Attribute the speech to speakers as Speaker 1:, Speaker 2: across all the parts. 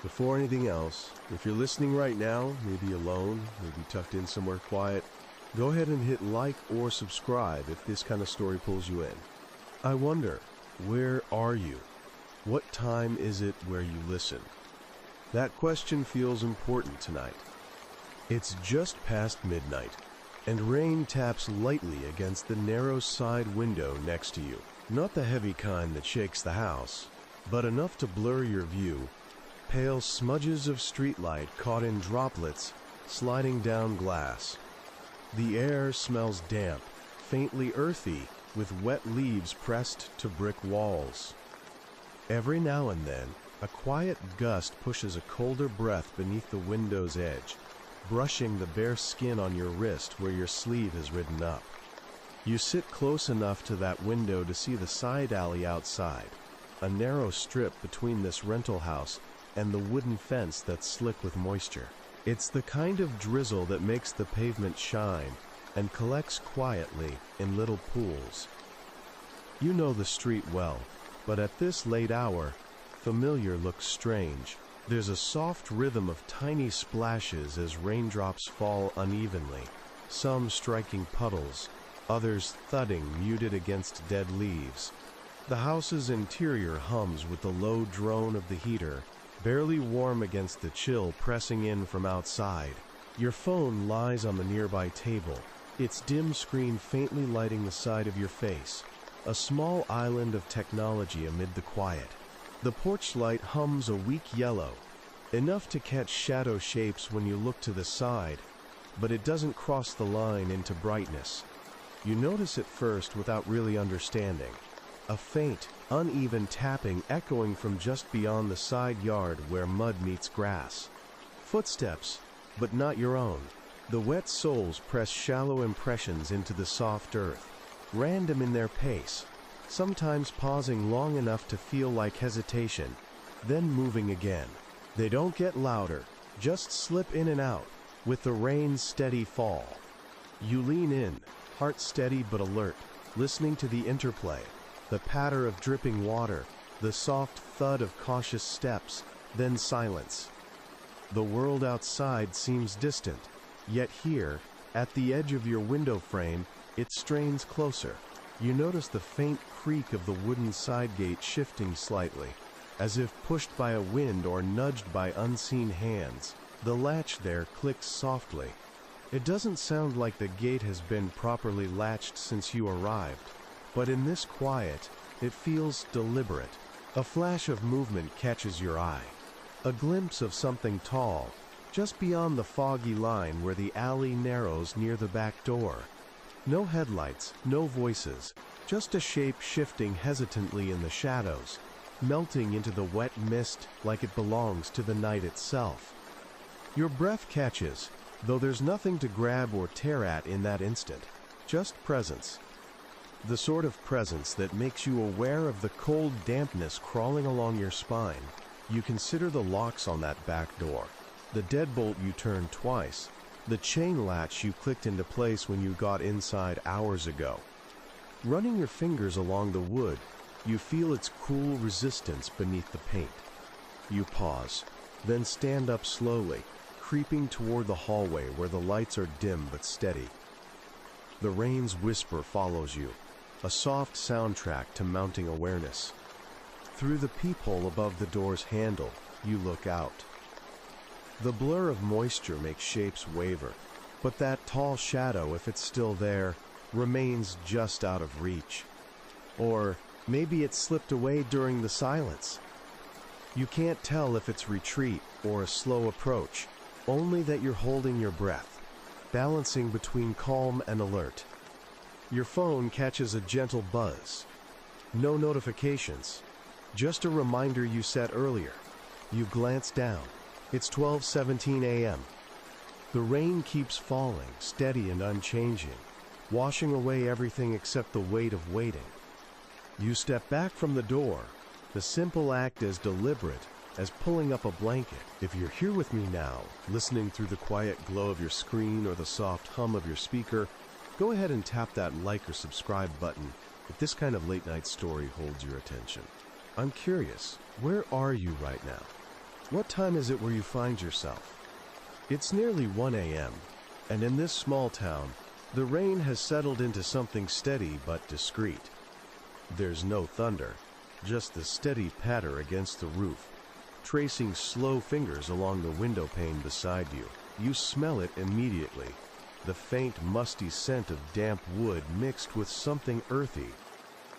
Speaker 1: Before anything else, if you're listening right now, maybe alone, maybe tucked in somewhere quiet, go ahead and hit like or subscribe if this kind of story pulls you in. I wonder, where are you? What time is it where you listen? That question feels important tonight. It's just past midnight, and rain taps lightly against the narrow side window next to you. Not the heavy kind that shakes the house, but enough to blur your view. Pale smudges of streetlight caught in droplets sliding down glass. The air smells damp, faintly earthy, with wet leaves pressed to brick walls. Every now and then, a quiet gust pushes a colder breath beneath the window's edge, brushing the bare skin on your wrist where your sleeve has ridden up. You sit close enough to that window to see the side alley outside, a narrow strip between this rental house and the wooden fence that's slick with moisture. It's the kind of drizzle that makes the pavement shine and collects quietly in little pools. You know the street well, but at this late hour, familiar looks strange. There's a soft rhythm of tiny splashes as raindrops fall unevenly, some striking puddles, others thudding muted against dead leaves. The house's interior hums with the low drone of the heater, barely warm against the chill pressing in from outside. Your phone lies on the nearby table, its dim screen faintly lighting the side of your face, a small island of technology amid the quiet. The porch light hums a weak yellow, enough to catch shadow shapes when you look to the side, but it doesn't cross the line into brightness. You notice it first without really understanding. A faint, uneven tapping echoing from just beyond the side yard where mud meets grass. Footsteps, but not your own. The wet soles press shallow impressions into the soft earth, random in their pace, sometimes pausing long enough to feel like hesitation, then moving again. They don't get louder, just slip in and out, with the rain's steady fall. You lean in, heart steady but alert, listening to the interplay. The patter of dripping water, the soft thud of cautious steps, then silence. The world outside seems distant, yet here, at the edge of your window frame, it strains closer. You notice the faint creak of the wooden side gate shifting slightly, as if pushed by a wind or nudged by unseen hands. The latch there clicks softly. It doesn't sound like the gate has been properly latched since you arrived. But in this quiet, it feels deliberate. A flash of movement catches your eye. A glimpse of something tall, just beyond the foggy line where the alley narrows near the back door. No headlights, no voices, just a shape shifting hesitantly in the shadows, melting into the wet mist like it belongs to the night itself. Your breath catches, though there's nothing to grab or tear at in that instant, just presence. The sort of presence that makes you aware of the cold dampness crawling along your spine. You consider the locks on that back door, the deadbolt you turned twice, the chain latch you clicked into place when you got inside hours ago. Running your fingers along the wood, you feel its cool resistance beneath the paint. You pause, then stand up slowly, creeping toward the hallway where the lights are dim but steady. The rain's whisper follows you, a soft soundtrack to mounting awareness. Through the peephole above the door's handle, you look out. The blur of moisture makes shapes waver, but that tall shadow, if it's still there, remains just out of reach. Or maybe it slipped away during the silence. You can't tell if it's retreat or a slow approach, only that you're holding your breath, balancing between calm and alert. Your phone catches a gentle buzz. No notifications, just a reminder you set earlier. You glance down. It's 12:17 a.m. The rain keeps falling, steady and unchanging, washing away everything except the weight of waiting. You step back from the door, the simple act as deliberate as pulling up a blanket. If you're here with me now, listening through the quiet glow of your screen or the soft hum of your speaker, go ahead and tap that like or subscribe button if this kind of late night story holds your attention. I'm curious, where are you right now? What time is it where you find yourself? It's nearly 1 a.m., and in this small town, the rain has settled into something steady but discreet. There's no thunder, just the steady patter against the roof, tracing slow fingers along the window pane beside you. You smell it immediately, the faint, musty scent of damp wood mixed with something earthy,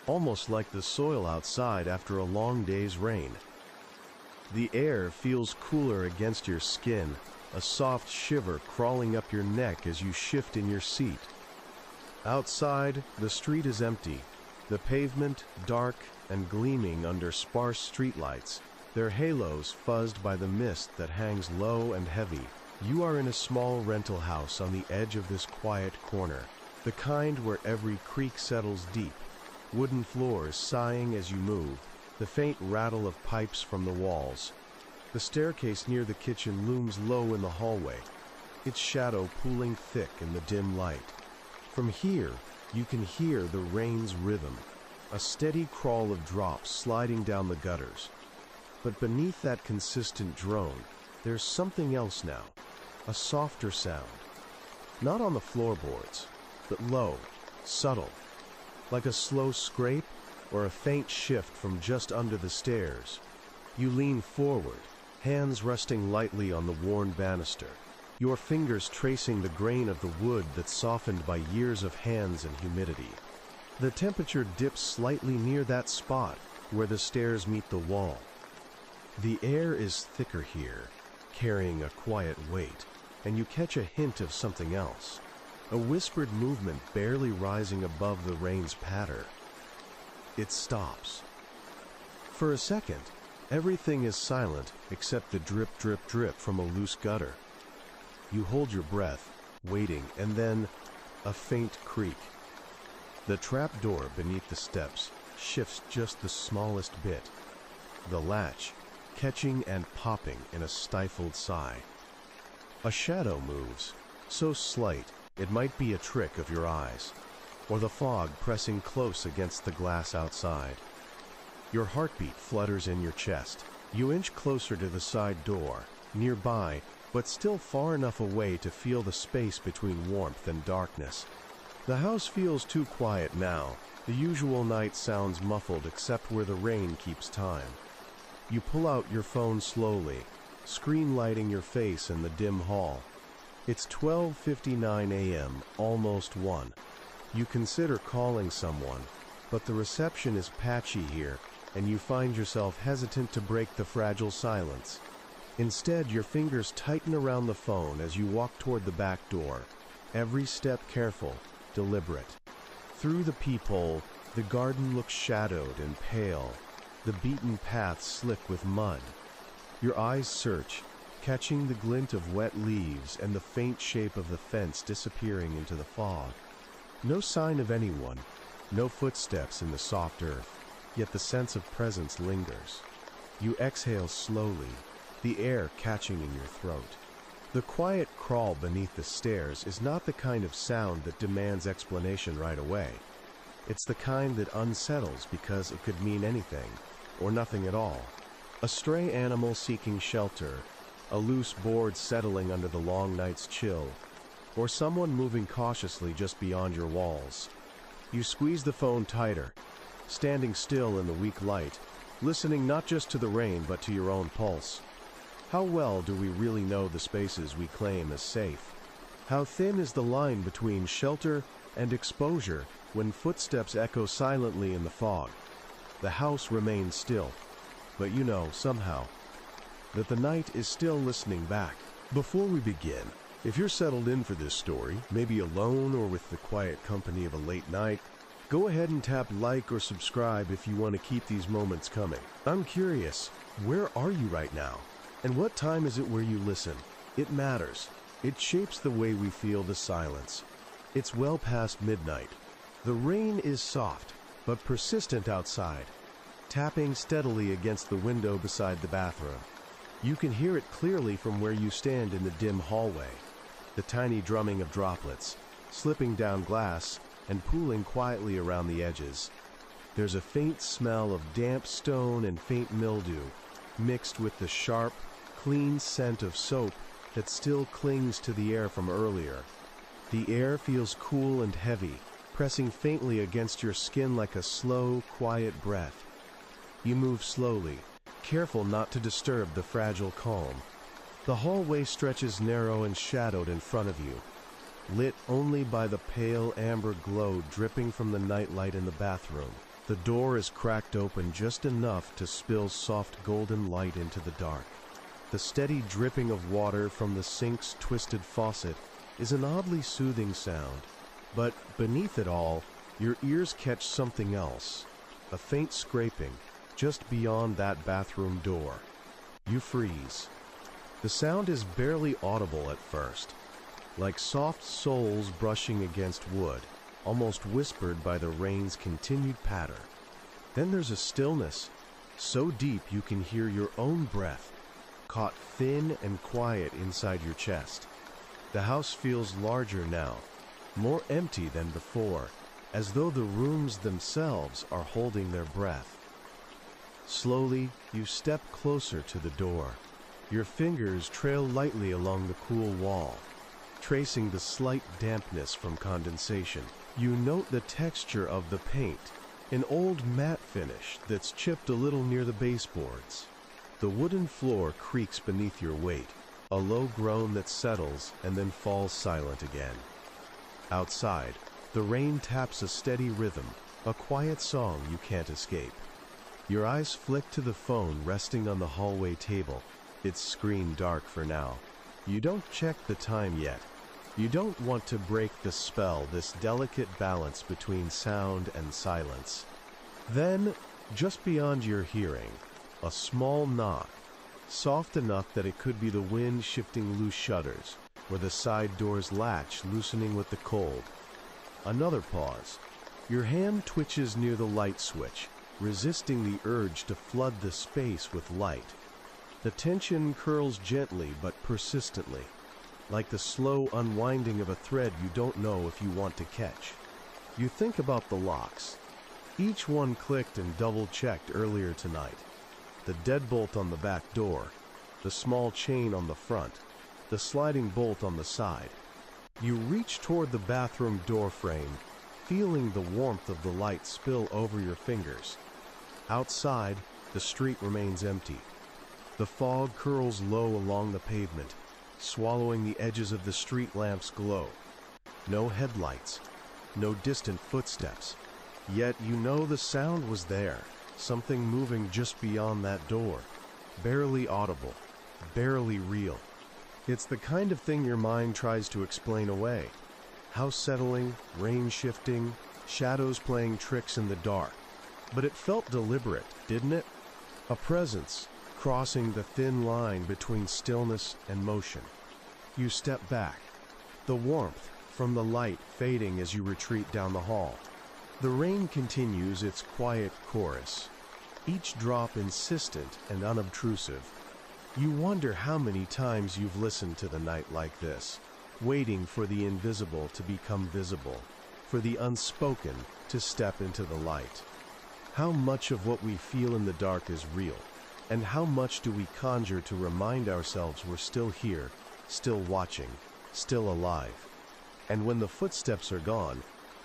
Speaker 1: almost like the soil outside after a long day's rain. The air feels cooler against your skin, a soft shiver crawling up your neck as you shift in your seat. Outside, the street is empty, the pavement dark and gleaming under sparse streetlights, their halos fuzzed by the mist that hangs low and heavy. You are in a small rental house on the edge of this quiet corner, the kind where every creak settles deep, wooden floors sighing as you move, the faint rattle of pipes from the walls. The staircase near the kitchen looms low in the hallway, its shadow pooling thick in the dim light. From here, you can hear the rain's rhythm, a steady crawl of drops sliding down the gutters. But beneath that consistent drone, there's something else now, a softer sound. Not on the floorboards, but low, subtle, like a slow scrape or a faint shift from just under the stairs. You lean forward, hands resting lightly on the worn banister, your fingers tracing the grain of the wood that's softened by years of hands and humidity. The temperature dips slightly near that spot where the stairs meet the wall. The air is thicker here, carrying a quiet weight, and you catch a hint of something else, a whispered movement barely rising above the rain's patter. It stops. For a second, everything is silent except the drip, drip, drip from a loose gutter. You hold your breath, waiting, and then a faint creak. The trap door beneath the steps shifts just the smallest bit, the latch catching and popping in a stifled sigh. A shadow moves, so slight it might be a trick of your eyes, or the fog pressing close against the glass outside. Your heartbeat flutters in your chest. You inch closer to the side door, nearby, but still far enough away to feel the space between warmth and darkness. The house feels too quiet now. The usual night sounds muffled except where the rain keeps time. You pull out your phone slowly, screen lighting your face in the dim hall. It's 12:59 a.m., almost 1. You consider calling someone, but the reception is patchy here, and you find yourself hesitant to break the fragile silence. Instead, your fingers tighten around the phone as you walk toward the back door, every step careful, deliberate. Through the peephole, the garden looks shadowed and pale, the beaten path slick with mud. Your eyes search, catching the glint of wet leaves and the faint shape of the fence disappearing into the fog. No sign of anyone, no footsteps in the soft earth, yet the sense of presence lingers. You exhale slowly, the air catching in your throat. The quiet crawl beneath the stairs is not the kind of sound that demands explanation right away. It's the kind that unsettles because it could mean anything, or nothing at all. A stray animal seeking shelter, a loose board settling under the long night's chill, or someone moving cautiously just beyond your walls. You squeeze the phone tighter, standing still in the weak light, listening not just to the rain but to your own pulse. How well do we really know the spaces we claim as safe? How thin is the line between shelter and exposure when footsteps echo silently in the fog? The house remains still, but you know, somehow, that the night is still listening back. Before we begin, if you're settled in for this story, maybe alone or with the quiet company of a late night, go ahead and tap like or subscribe if you want to keep these moments coming. I'm curious, where are you right now? And what time is it where you listen? It matters. It shapes the way we feel the silence. It's well past midnight. The rain is soft, but persistent outside, tapping steadily against the window beside the bathroom. You can hear it clearly from where you stand in the dim hallway, the tiny drumming of droplets, slipping down glass and pooling quietly around the edges. There's a faint smell of damp stone and faint mildew, mixed with the sharp, clean scent of soap that still clings to the air from earlier. The air feels cool and heavy, pressing faintly against your skin like a slow, quiet breath. You move slowly, careful not to disturb the fragile calm. The hallway stretches narrow and shadowed in front of you, lit only by the pale amber glow dripping from the nightlight in the bathroom. The door is cracked open just enough to spill soft golden light into the dark. The steady dripping of water from the sink's twisted faucet is an oddly soothing sound, but beneath it all, your ears catch something else, a faint scraping just beyond that bathroom door. You freeze. The sound is barely audible at first, like soft soles brushing against wood, almost whispered by the rain's continued patter. Then there's a stillness, so deep you can hear your own breath, caught thin and quiet inside your chest. The house feels larger now, more empty than before, as though the rooms themselves are holding their breath. Slowly, you step closer to the door. Your fingers trail lightly along the cool wall, tracing the slight dampness from condensation. You note the texture of the paint, an old matte finish that's chipped a little near the baseboards. The wooden floor creaks beneath your weight, a low groan that settles and then falls silent again. Outside, the rain taps a steady rhythm, a quiet song you can't escape. Your eyes flick to the phone resting on the hallway table, its screen dark for now. You don't check the time yet. You don't want to break the spell, this delicate balance between sound and silence. Then, just beyond your hearing, a small knock, soft enough that it could be the wind shifting loose shutters, or the side door's latch loosening with the cold. Another pause. Your hand twitches near the light switch, resisting the urge to flood the space with light. The tension curls gently but persistently, like the slow unwinding of a thread you don't know if you want to catch. You think about the locks. Each one clicked and double-checked earlier tonight. The deadbolt on the back door, the small chain on the front, the sliding bolt on the side. You reach toward the bathroom door frame, feeling the warmth of the light spill over your fingers. Outside, the street remains empty. The fog curls low along the pavement, swallowing the edges of the street lamp's glow. No headlights, no distant footsteps. Yet you know the sound was there, something moving just beyond that door. Barely audible, barely real. It's the kind of thing your mind tries to explain away. House settling, rain shifting, shadows playing tricks in the dark. But it felt deliberate, didn't it? A presence, crossing the thin line between stillness and motion. You step back, the warmth from the light fading as you retreat down the hall. The rain continues its quiet chorus, each drop insistent and unobtrusive. You wonder how many times you've listened to the night like this, waiting for the invisible to become visible, for the unspoken to step into the light. How much of what we feel in the dark is real, and how much do we conjure to remind ourselves we're still here, still watching, still alive? And when the footsteps are gone,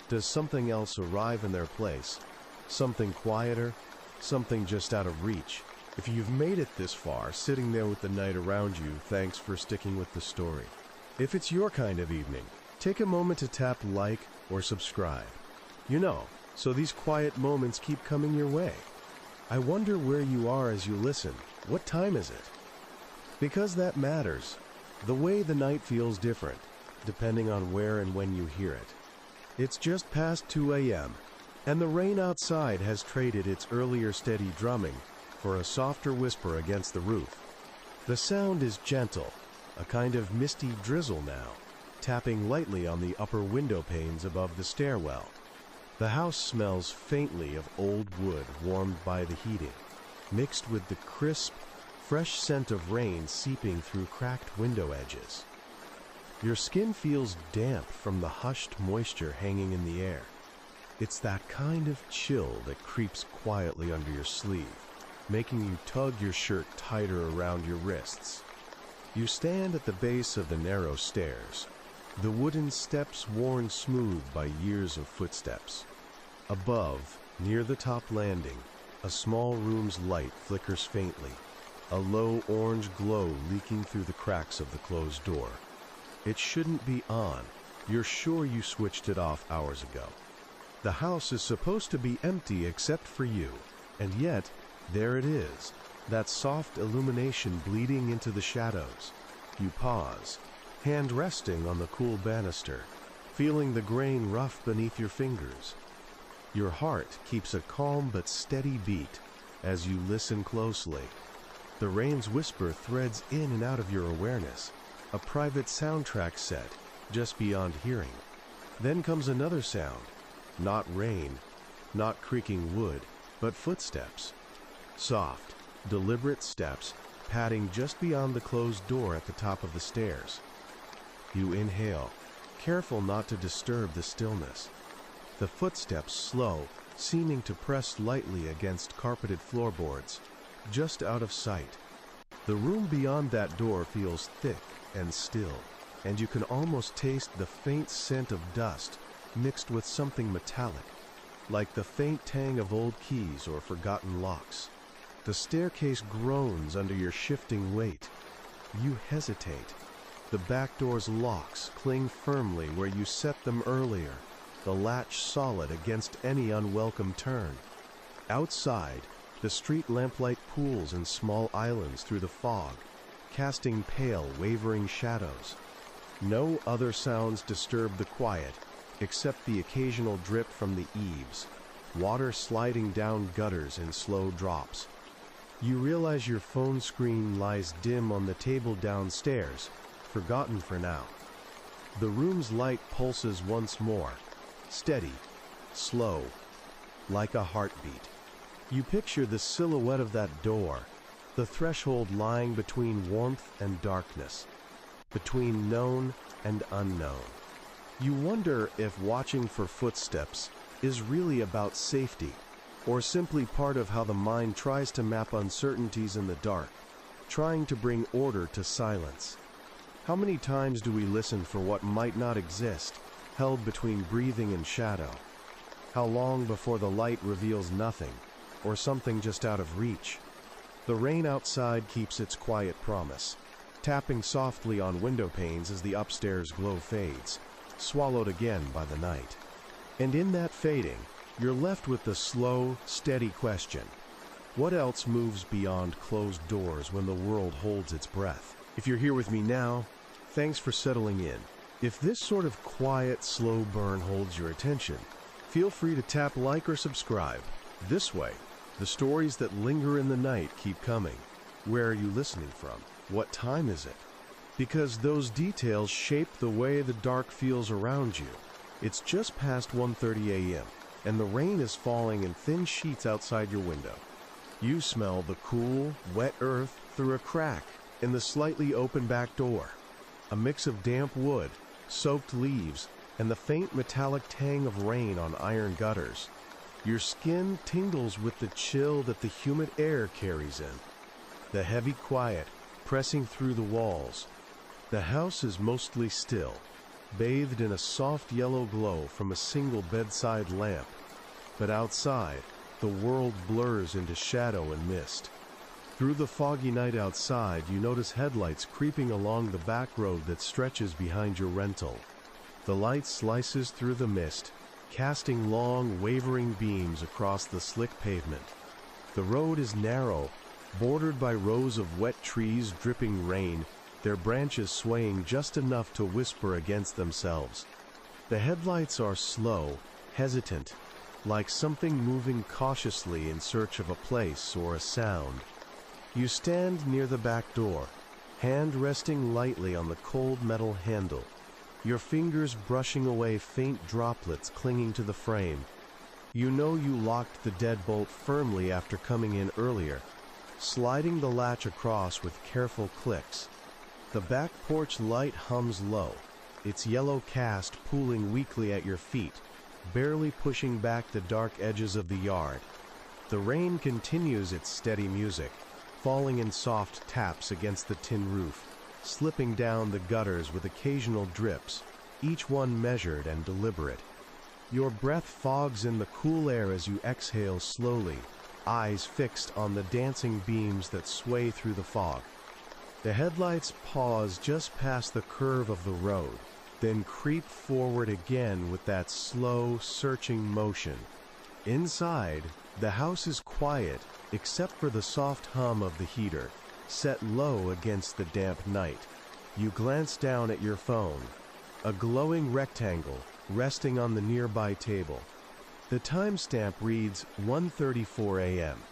Speaker 1: does something else arrive in their place? Something quieter, something just out of reach? If you've made it this far, sitting there with the night around you, thanks for sticking with the story. If it's your kind of evening, take a moment to tap like or subscribe. So these quiet moments keep coming your way. I wonder where you are as you listen. What time is it? Because that matters. The way the night feels different, depending on where and when you hear it. It's just past 2 a.m., and the rain outside has traded its earlier steady drumming for a softer whisper against the roof. The sound is gentle, a kind of misty drizzle now, tapping lightly on the upper window panes above the stairwell. The house smells faintly of old wood warmed by the heating, mixed with the crisp, fresh scent of rain seeping through cracked window edges. Your skin feels damp from the hushed moisture hanging in the air. It's that kind of chill that creeps quietly under your sleeve, making you tug your shirt tighter around your wrists. You stand at the base of the narrow stairs, the wooden steps worn smooth by years of footsteps. Above, near the top landing, a small room's light flickers faintly, a low orange glow leaking through the cracks of the closed door. It shouldn't be on. You're sure you switched it off hours ago. The house is supposed to be empty except for you, and yet, there it is, that soft illumination bleeding into the shadows. You pause, hand resting on the cool banister, feeling the grain rough beneath your fingers. Your heart keeps a calm but steady beat as you listen closely. The rain's whisper threads in and out of your awareness, a private soundtrack set just beyond hearing. Then comes another sound, not rain, not creaking wood, but footsteps. Soft, deliberate steps padding just beyond the closed door at the top of the stairs. You inhale, careful not to disturb the stillness. The footsteps slow, seeming to press lightly against carpeted floorboards, just out of sight. The room beyond that door feels thick and still, and you can almost taste the faint scent of dust mixed with something metallic, like the faint tang of old keys or forgotten locks. The staircase groans under your shifting weight. You hesitate. The back door's locks cling firmly where you set them earlier, the latch solid against any unwelcome turn. Outside, the street lamplight pools in small islands through the fog, casting pale, wavering shadows. No other sounds disturb the quiet, except the occasional drip from the eaves, water sliding down gutters in slow drops. You realize your phone screen lies dim on the table downstairs, forgotten for now. The room's light pulses once more, steady, slow, like a heartbeat. You picture the silhouette of that door, the threshold lying between warmth and darkness, between known and unknown. You wonder if watching for footsteps is really about safety, or simply part of how the mind tries to map uncertainties in the dark, trying to bring order to silence. How many times do we listen for what might not exist, held between breathing and shadow? How long before the light reveals nothing, or something just out of reach? The rain outside keeps its quiet promise, tapping softly on window panes as the upstairs glow fades, swallowed again by the night. And in that fading, you're left with the slow, steady question: what else moves beyond closed doors when the world holds its breath? If you're here with me now, thanks for settling in. If this sort of quiet, slow burn holds your attention, feel free to tap like or subscribe. This way, the stories that linger in the night keep coming. Where are you listening from? What time is it? Because those details shape the way the dark feels around you. It's just past 1:30 a.m., and the rain is falling in thin sheets outside your window. You smell the cool, wet earth through a crack in the slightly open back door. A mix of damp wood, soaked leaves, and the faint metallic tang of rain on iron gutters. Your skin tingles with the chill that the humid air carries in. The heavy quiet pressing through the walls. The house is mostly still, bathed in a soft yellow glow from a single bedside lamp. But outside, the world blurs into shadow and mist. Through the foggy night outside, you notice headlights creeping along the back road that stretches behind your rental. The light slices through the mist, casting long, wavering beams across the slick pavement. The road is narrow, bordered by rows of wet trees dripping rain, their branches swaying just enough to whisper against themselves. The headlights are slow, hesitant, like something moving cautiously in search of a place or a sound. You stand near the back door, hand resting lightly on the cold metal handle, your fingers brushing away faint droplets clinging to the frame. You know you locked the deadbolt firmly after coming in earlier, sliding the latch across with careful clicks. The back porch light hums low, its yellow cast pooling weakly at your feet, barely pushing back the dark edges of the yard. The rain continues its steady music, falling in soft taps against the tin roof, slipping down the gutters with occasional drips, each one measured and deliberate. Your breath fogs in the cool air as you exhale slowly, eyes fixed on the dancing beams that sway through the fog. The headlights pause just past the curve of the road, then creep forward again with that slow, searching motion. Inside, the house is quiet except for the soft hum of the heater, set low against the damp night. You glance down at your phone, a glowing rectangle resting on the nearby table. The timestamp reads 1:34 a.m.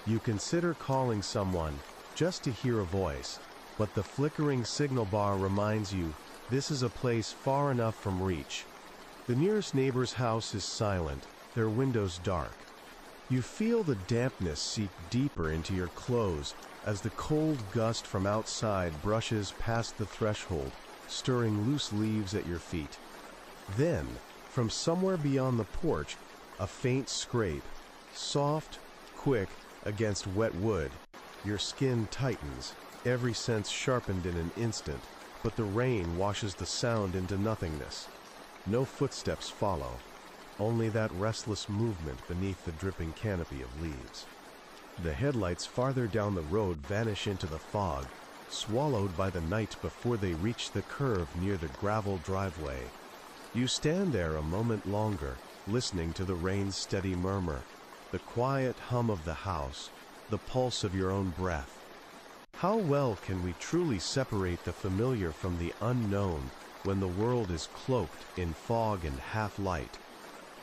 Speaker 1: You consider calling someone just to hear a voice, but the flickering signal bar reminds you this is a place far enough from reach. The nearest neighbor's house is silent, their windows dark. You feel the dampness seep deeper into your clothes as the cold gust from outside brushes past the threshold, stirring loose leaves at your feet. Then, from somewhere beyond the porch, a faint scrape, soft, quick, against wet wood. Your skin tightens, every sense sharpened in an instant, but the rain washes the sound into nothingness. No footsteps follow, only that restless movement beneath the dripping canopy of leaves. The headlights farther down the road vanish into the fog, swallowed by the night before they reach the curve near the gravel driveway. You stand there a moment longer, listening to the rain's steady murmur, the quiet hum of the house, the pulse of your own breath. How well can we truly separate the familiar from the unknown when the world is cloaked in fog and half-light?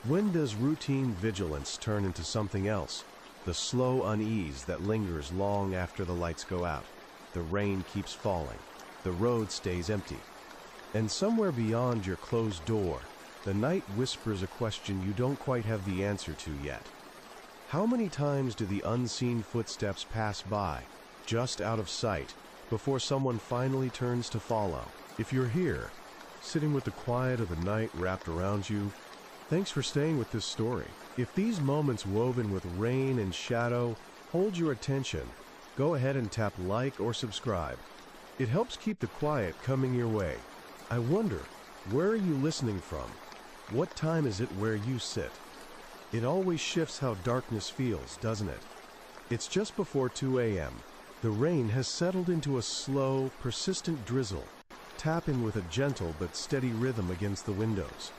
Speaker 1: When does routine vigilance turn into something else? The slow unease that lingers long after the lights go out. The rain keeps falling. The road stays empty. And somewhere beyond your closed door, the night whispers a question you don't quite have the answer to yet. How many times do the unseen footsteps pass by, just out of sight, before someone finally turns to follow? If you're here, sitting with the quiet of the night wrapped around you, thanks for staying with this story. If these moments woven with rain and shadow hold your attention, go ahead and tap like or subscribe. It helps keep the quiet coming your way. I wonder, where are you listening from? What time is it where you sit? It always shifts how darkness feels, doesn't it? It's just before 2 a.m. The rain has settled into a slow, persistent drizzle, tapping with a gentle but steady rhythm against the windows.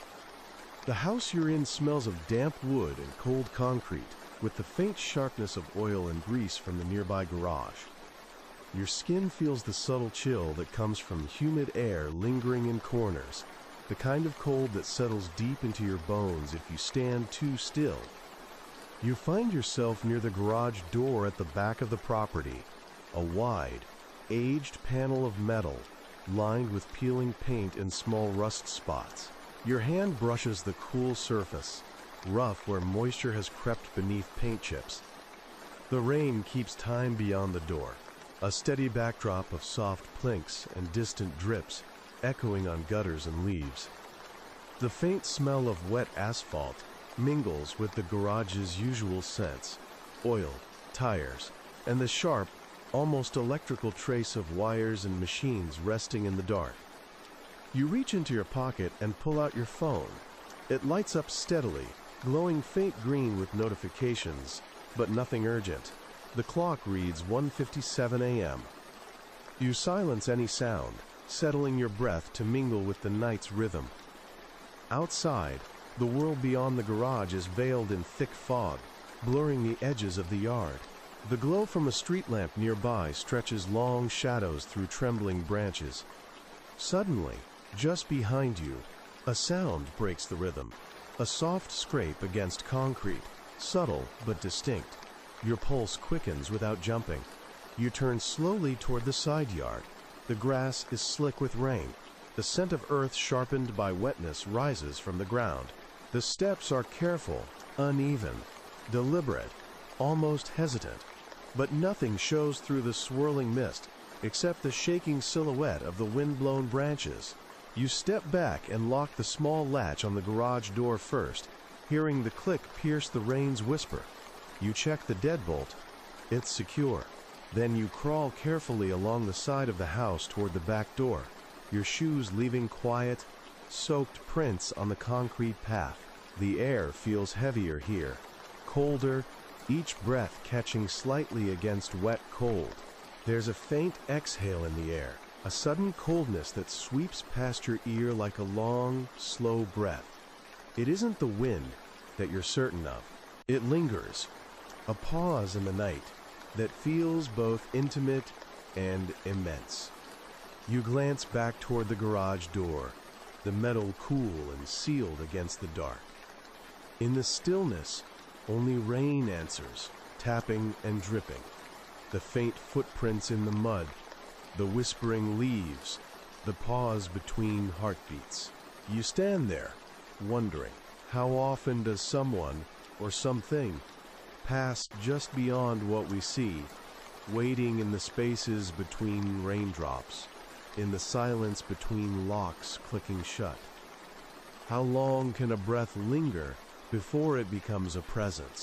Speaker 1: The house you're in smells of damp wood and cold concrete, with the faint sharpness of oil and grease from the nearby garage. Your skin feels the subtle chill that comes from humid air lingering in corners, the kind of cold that settles deep into your bones if you stand too still. You find yourself near the garage door at the back of the property, a wide, aged panel of metal, lined with peeling paint and small rust spots. Your hand brushes the cool surface, rough where moisture has crept beneath paint chips. The rain keeps time beyond the door, a steady backdrop of soft plinks and distant drips, echoing on gutters and leaves. The faint smell of wet asphalt mingles with the garage's usual scents, oil, tires, and the sharp, almost electrical trace of wires and machines resting in the dark. You reach into your pocket and pull out your phone. It lights up steadily, glowing faint green with notifications, but nothing urgent. The clock reads 1:57 a.m. You silence any sound, settling your breath to mingle with the night's rhythm. Outside, the world beyond the garage is veiled in thick fog, blurring the edges of the yard. The glow from a street lamp nearby stretches long shadows through trembling branches. Suddenly, just behind you, a sound breaks the rhythm. A soft scrape against concrete, subtle but distinct. Your pulse quickens without jumping. You turn slowly toward the side yard. The grass is slick with rain. The scent of earth sharpened by wetness rises from the ground. The steps are careful, uneven, deliberate, almost hesitant. But nothing shows through the swirling mist except the shaking silhouette of the wind-blown branches. You step back and lock the small latch on the garage door first, hearing the click pierce the rain's whisper. You check the deadbolt. It's secure. Then you crawl carefully along the side of the house toward the back door, your shoes leaving quiet, soaked prints on the concrete path. The air feels heavier here, colder, each breath catching slightly against wet cold. There's a faint exhale in the air, a sudden coldness that sweeps past your ear like a long, slow breath. It isn't the wind that you're certain of. It lingers, a pause in the night that feels both intimate and immense. You glance back toward the garage door, the metal cool and sealed against the dark. In the stillness, only rain answers, tapping and dripping. The faint footprints in the mud, the whispering leaves, the pause between heartbeats. You stand there, wondering, how often does someone or something pass just beyond what we see, waiting in the spaces between raindrops, in the silence between locks clicking shut? How long can a breath linger before it becomes a presence?